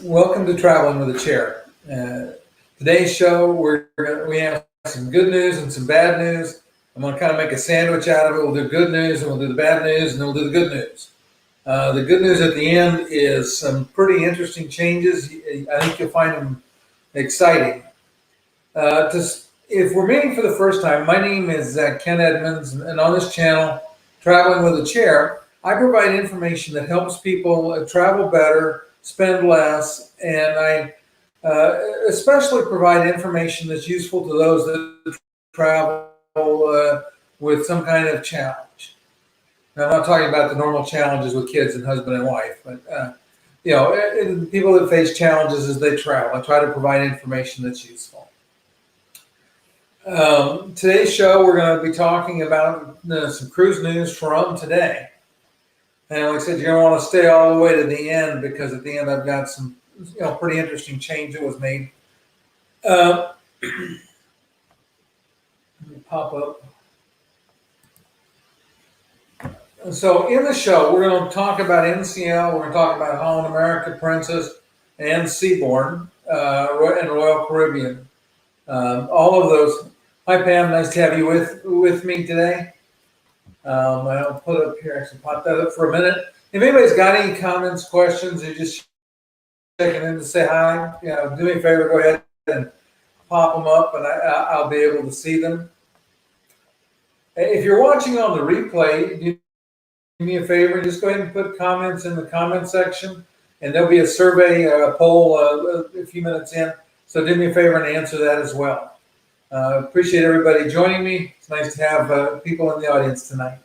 Welcome to Traveling with a Chair. Today's show, we have some good news and some bad news. I'm going to kind of make a sandwich out of it. We'll do good news, and we'll do the bad news, and then we'll do the good news. The good news at the end is some pretty interesting changes. I think you'll find them exciting. If we're meeting for the first time, my name is Ken Edmonds, and on this channel, Traveling with a Chair, I provide information that helps people travel better, spend less, and I especially provide information that's useful to those that travel with some kind of challenge. Now, I'm not talking about the normal challenges with kids and husband and wife, but people that face challenges as they travel. I try to provide information that's useful. Today's show, we're going to be talking about some cruise news from today. And like I said, you're going to want to stay all the way to the end because at the end I've got some pretty interesting change that was made. Let me pop up. So in the show, we're going to talk about NCL, we're going to talk about Holland America, Princess, and Seabourn, and Royal Caribbean. All of those. Hi Pam, nice to have you with me today. I'll put it up here. I can pop that up for a minute. If anybody's got any comments, questions, or just checking in to say hi, do me a favor, go ahead and pop them up, and I'll be able to see them. If you're watching on the replay, do me a favor, just go ahead and put comments in the comment section, and there'll be a survey, a poll a few minutes in. So do me a favor and answer that as well. Appreciate everybody joining me. It's nice to have people in the audience tonight.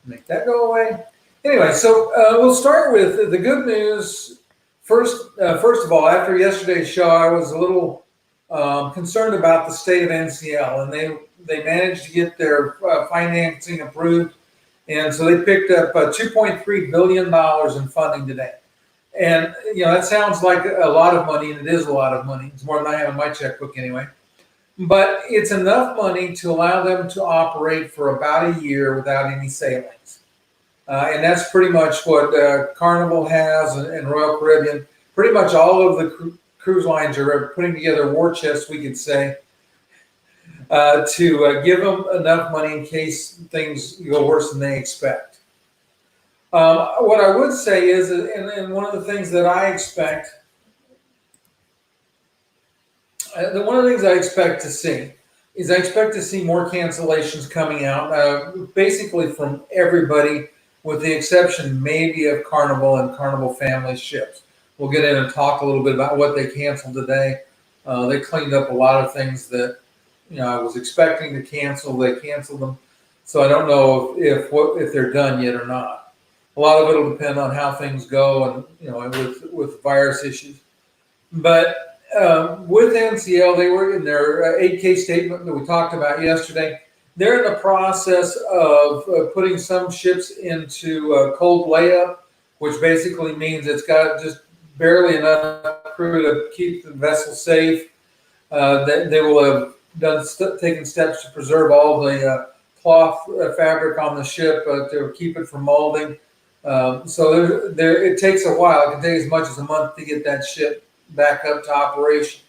Make that go away. Anyway, so we'll start with the good news. First of all, after yesterday's show, I was a little concerned about the state of NCL, and they managed to get their financing approved, and so they picked up $2.3 billion in funding today. And that sounds like a lot of money, and it is a lot of money. It's more than I have in my checkbook anyway. But it's enough money to allow them to operate for about a year without any sailings. And that's pretty much what Carnival has and Royal Caribbean. Pretty much all of the cruise lines are putting together war chests, we could say, to give them enough money in case things go worse than they expect. What I would say is, and one of the things that I expect, one of the things I expect to see is I expect to see more cancellations coming out, basically from everybody, with the exception maybe of Carnival and Carnival family ships. We'll get in and talk a little bit about what they canceled today. They cleaned up a lot of things that I was expecting to cancel. They canceled them, so I don't know if they're done yet or not. A lot of it will depend on how things go and with virus issues. But with NCL, they were in their 8K statement that we talked about yesterday. They're in the process of putting some ships into cold layup, which basically means it's got just barely enough crew to keep the vessel safe. They will have taken steps to preserve all the cloth fabric on the ship to keep it from molding. So it takes a while. It can take as much as a month to get that ship back up to operation.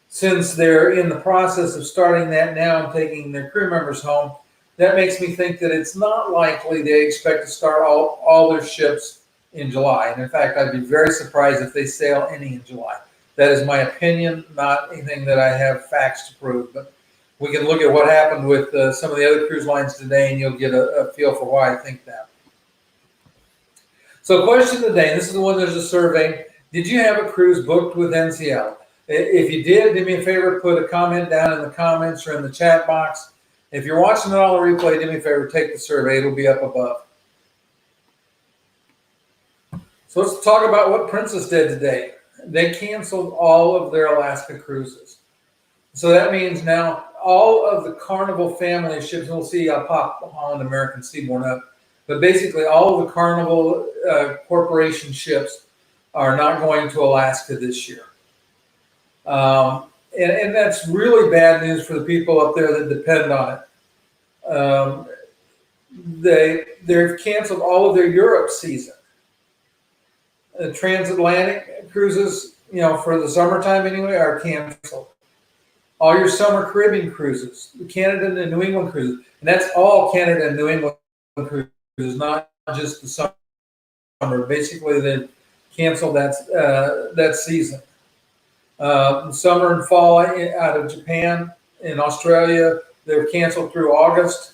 Since they're in the process of starting that now and taking their crew members home, that makes me think that it's not likely they expect to start all their ships in July. And in fact, I'd be very surprised if they sail any in July. That is my opinion, not anything that I have facts to prove. But we can look at what happened with some of the other cruise lines today, and you'll get a feel for why I think that. So question today, and this is the one, there's a survey. Did you have a cruise booked with NCL? If you did, do me a favor, put a comment down in the comments or in the chat box. If you're watching it on the replay, do me a favor, take the survey. It'll be up above. So let's talk about what Princess did today. They canceled all of their Alaska cruises. So that means now all of the Carnival family ships, and we'll see, I'll pop Holland America, Seabourn up, but basically all of the Carnival Corporation ships are not going to Alaska this year. And that's really bad news for the people up there that depend on it. They've canceled all of their Europe season. Transatlantic cruises, for the summertime anyway, are canceled. All your summer Caribbean cruises, the Canada and the New England cruises, and that's all Canada and New England cruises, not just the summer. Basically, they canceled that season. Summer and fall out of Japan and Australia, they were canceled through August.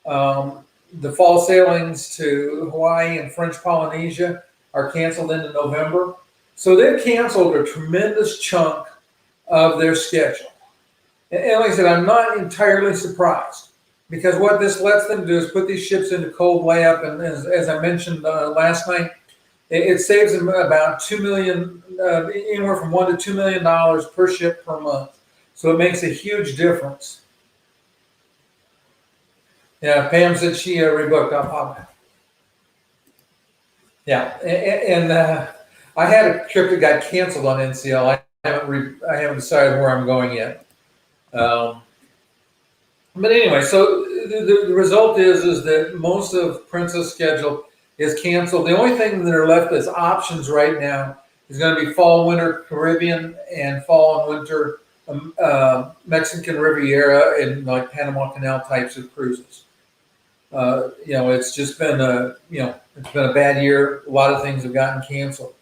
The fall sailings to Hawaii and French Polynesia are canceled into November. So they've canceled a tremendous chunk of their schedule. And like I said, I'm not entirely surprised, because what this lets them do is put these ships into cold layup. And as I mentioned last night, it saves them about $2 million, anywhere from $1 to $2 million per ship per month. So it makes a huge difference. Yeah, Pam said she rebooked. I'll pop. Yeah, and I had a trip that got canceled on NCL. I haven't decided where I'm going yet. But anyway, so the result is that most of Princess schedule is canceled. The only thing that are left as options right now is going to be fall, winter Caribbean and fall and winter Mexican Riviera and like Panama Canal types of cruises. It's just been it's been a bad year. A lot of things have gotten canceled.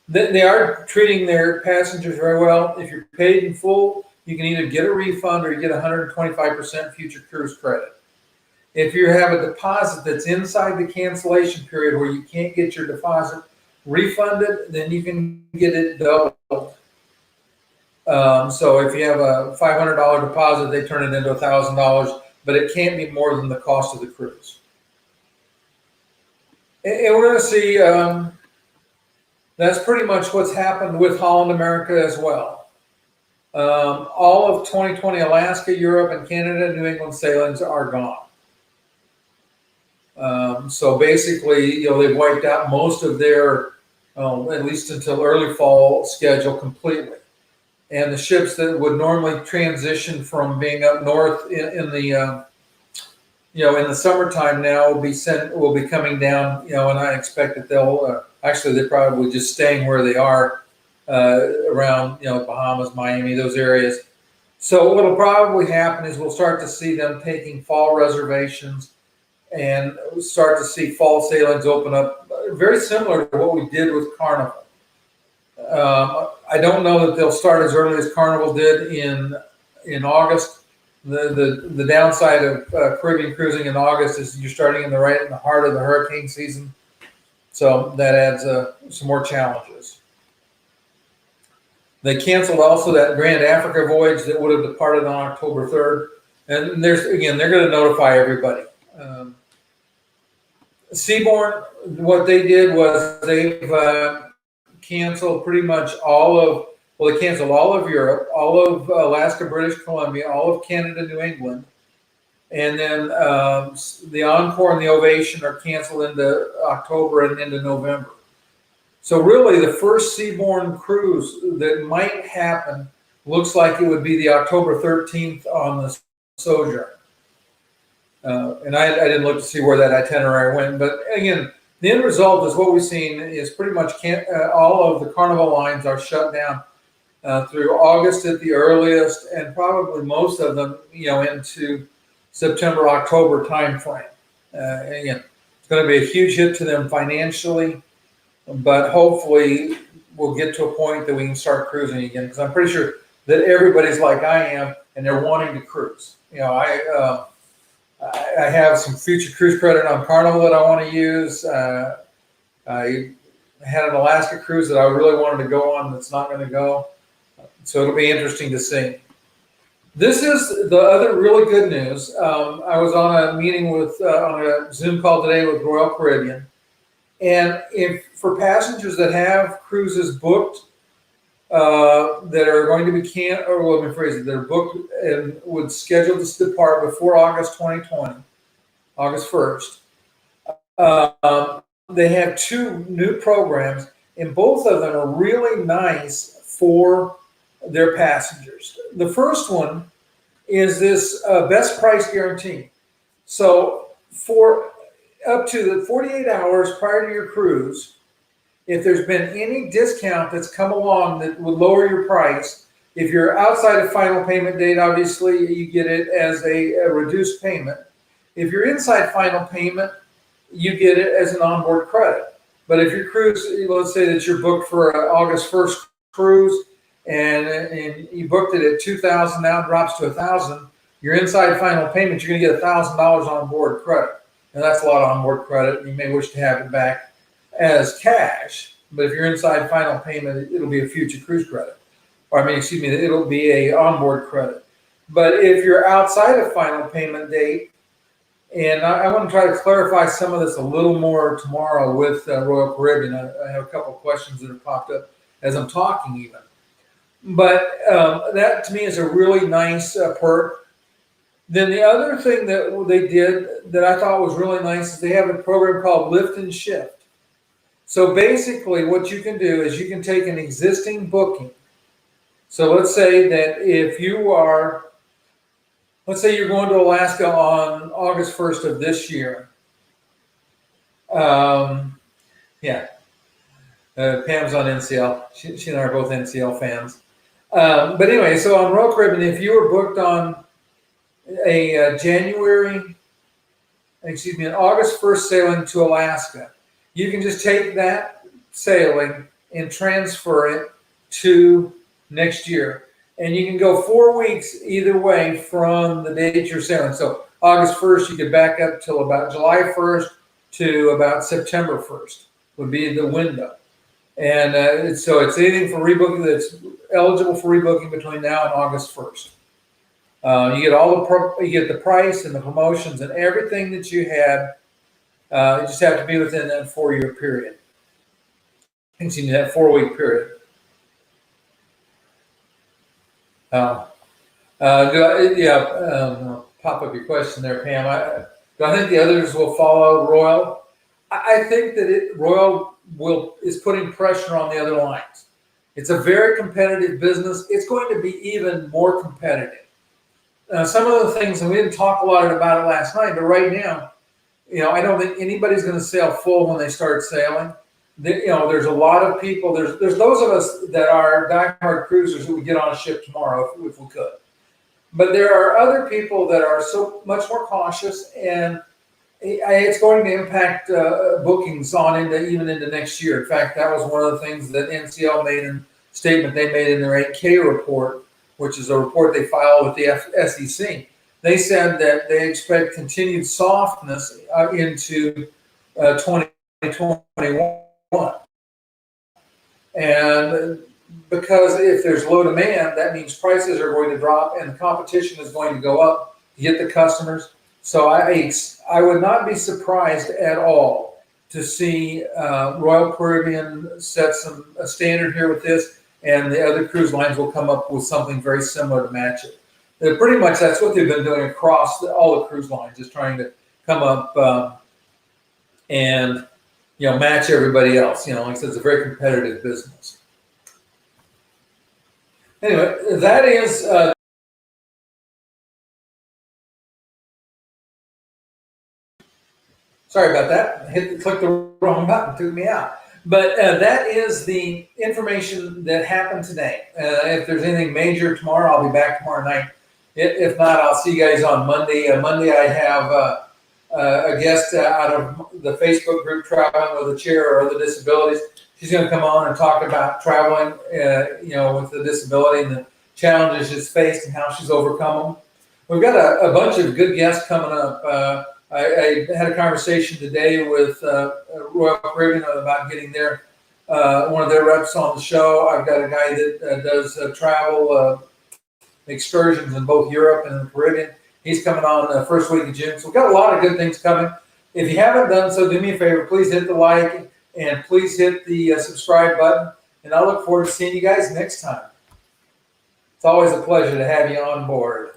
They are treating their passengers very well. If you're paid in full, you can either get a refund or you get 125% future cruise credit. If you have a deposit that's inside the cancellation period where you can't get your deposit refunded, then you can get it doubled. So if you have a $500 deposit, they turn it into $1,000, but it can't be more than the cost of the cruise. And we're going to see, that's pretty much what's happened with Holland America as well. All of 2020 Alaska, Europe, and Canada, New England sailings are gone. So basically, they've wiped out most of their, at least until early fall, schedule completely. And the ships that would normally transition from being up north in the in the summertime now will be coming down. And I expect that they're probably just staying where they are around Bahamas, Miami, those areas. So what will probably happen is we'll start to see them taking fall reservations and start to see fall sailings open up, very similar to what we did with Carnival. I don't know that they'll start as early as Carnival did in August. The downside of Caribbean cruising in August is you're starting in the heart of the hurricane season, so that adds some more challenges. They canceled also that Grand Africa voyage that would have departed on October 3rd, and they're going to notify everybody. Seabourn, what they did was they've canceled pretty much they canceled all of Europe, all of Alaska, British Columbia, all of Canada, New England, and then the Encore and the Ovation are canceled into October and into November. So really the first Seaborn cruise that might happen looks like it would be the October 13th on the Sojourn. And I didn't look to see where that itinerary went, but again, the end result is what we've seen is pretty much all of the Carnival lines are shut down through August at the earliest, and probably most of them, into September, October timeframe. Again, it's going to be a huge hit to them financially, but hopefully we'll get to a point that we can start cruising again, because I'm pretty sure that everybody's like I am, and they're wanting to cruise. I have some future cruise credit on Carnival that I want to use. I had an Alaska cruise that I really wanted to go on that's not going to go. So it'll be interesting to see. This is the other really good news. I was on a meeting on a Zoom call today with Royal Caribbean. And for passengers that have cruises booked that are going to be that are booked and would schedule to depart before August 2020, August 1st. They have two new programs, and both of them are really nice for their passengers. The first one is this best price guarantee. So for up to the 48 hours prior to your cruise, if there's been any discount that's come along that would lower your price, if you're outside of final payment date, obviously you get it as a reduced payment. If you're inside final payment, you get it as an onboard credit. But if your cruise, let's say that you're booked for an August 1st cruise and you booked it at $2,000, now it drops to $1,000, you're inside final payment, you're going to get $1,000 on board credit. And that's a lot of onboard credit. You may wish to have it back as cash, but if you're inside final payment, it'll be a future cruise credit. Or I mean, excuse me, it'll be a onboard credit. But if you're outside of final payment date, and I want to try to clarify some of this a little more tomorrow with Royal Caribbean. I have a couple of questions that have popped up as I'm talking even. But that to me is a really nice perk. Then the other thing that they did that I thought was really nice is they have a program called Lift and Shift. So basically what you can do is you can take an existing booking. So let's say that if you are, let's say you're going to Alaska on August 1st of this year. Pam's on NCL. She and I are both NCL fans. But anyway, so on Royal Caribbean, if you were booked on an August 1st sailing to Alaska, you can just take that sailing and transfer it to next year. And you can go 4 weeks either way from the date you're sailing. So August 1st, you could back up till about July 1st to about September 1st would be the window. And so it's anything for rebooking that's eligible for rebooking between now and August 1st. You get you get the price and the promotions and everything that you had. You just have to be within that 4-year period. Excuse me, that 4-week period. I'll pop up your question there, Pam. Do I think the others will follow Royal? I think that Royal is putting pressure on the other lines. It's a very competitive business. It's going to be even more competitive. Some of the things, and we didn't talk a lot about it last night, but right now, I don't think anybody's going to sail full when they start sailing. There's a lot of people. There's those of us that are diehard cruisers who would get on a ship tomorrow if we could. But there are other people that are so much more cautious, and it's going to impact bookings even into next year. In fact, that was one of the things that NCL made in statement they made in their 8K report, which is a report they filed with the SEC. They said that they expect continued softness into 2021. And because if there's low demand, that means prices are going to drop and the competition is going to go up to get the customers. So I would not be surprised at all to see Royal Caribbean set a standard here with this, and the other cruise lines will come up with something very similar to match it. Pretty much that's what they've been doing across all the cruise lines, is trying to come up and match everybody else. Like I said, it's a very competitive business. Anyway, that is sorry about that. Clicked the wrong button, took me out. But that is the information that happened today. If there's anything major tomorrow, I'll be back tomorrow night. If not, I'll see you guys on Monday. Monday I have a guest out of the Facebook group, Traveling with a Chair or Other Disabilities. She's going to come on and talk about traveling, with the disability and the challenges she's faced and how she's overcome them. We've got a bunch of good guests coming up. I had a conversation today with Royal Caribbean about getting one of their reps on the show. I've got a guy that does travel excursions in both Europe and the Caribbean. He's coming on the first week of June. So we've got a lot of good things coming. If you haven't done so, do me a favor. Please hit the like and please hit the subscribe button. And I look forward to seeing you guys next time. It's always a pleasure to have you on board.